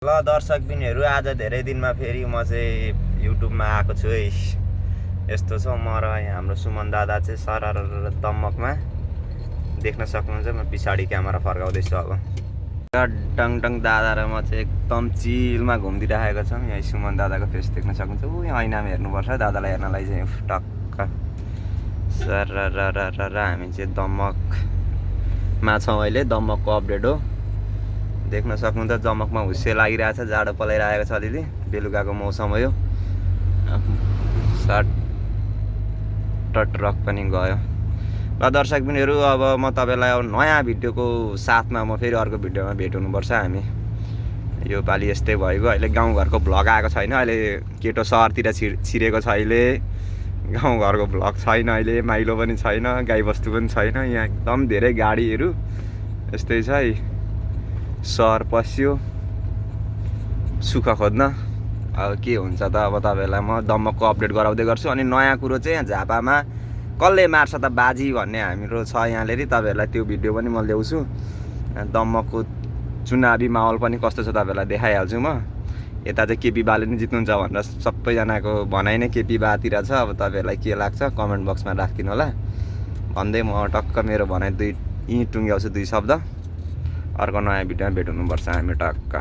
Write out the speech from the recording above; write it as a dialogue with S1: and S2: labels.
S1: ल दर्शकबिनहरू आज धेरै दिनमा फेरि म चाहिँ युट्युबमा आएको छु है। यस्तो छ म र यहाँ हाम्रो सुमन दादा चाहिँ सरर दम्मकमा देख्न सक्नुहुन्छ। म पछाडि क्यामेरा फर्काउँदैछु। अब टङ दादा र म चाहिँ एकदम चिलमा घुमिदिइराखेको छौँ। यहाँ सुमन दादाको फेस देख्न सक्नुहुन्छ। ऊ यहाँ ऐनामा हेर्नुपर्छ दादालाई हेर्नलाई चाहिँ टक्क सरर हामी चाहिँ दम्मकमा छौँ अहिले। दम्मकको अपडेट हो, देख्न सक्नुहुन्छ। दम्मकमा हुस्से लागिरहेछ, जाडो पलाइरहेको छ अलिअलि। बेलुकाको मौसम हो यो। ट्रक पनि गयो। ल दर्शकबिनहरू अब म तपाईँलाई नयाँ भिडियोको साथमा म फेरि अर्को भिडियोमा भेट हुनुपर्छ हामी। यो पालि यस्तै भएको। अहिले गाउँघरको भ्लग आएको छैन। अहिले केटो सहरतिर छिरेको छ। अहिले गाउँघरको भ्लग छैन। अहिले माइलो पनि छैन, गाईबस्तु पनि छैन। यहाँ एकदम धेरै गाडीहरू यस्तै छ है। सहर पस्यो सुख खोज्न। अब के हुन्छ त अब तपाईँलाई म दम्मकको अपडेट गराउँदै गर्छु। अनि नयाँ कुरो चाहिँ यहाँ झापामा कसले मार्छ त बाजी भन्ने हाम्रो छ यहाँनिर। तपाईँहरूलाई त्यो भिडियो पनि म ल्याउँछु। दम्मकको चुनावी माहौल पनि कस्तो छ तपाईँहरूलाई देखाइहाल्छु म। यता चाहिँ केपी बाले नै जित्नुहुन्छ भनेर सबैजनाको भनाइ नै केपी बातिर छ। अब तपाईँहरूलाई के लाग्छ कमेन्ट बक्समा राखिदिनु होला। भन्दै म टक्क मेरो भनाइ यहीँ टुङ्ग्याउँछु दुई शब्द। अर्को नयाँ भिडियोमा भेट हुनुपर्छ हामी टक्क।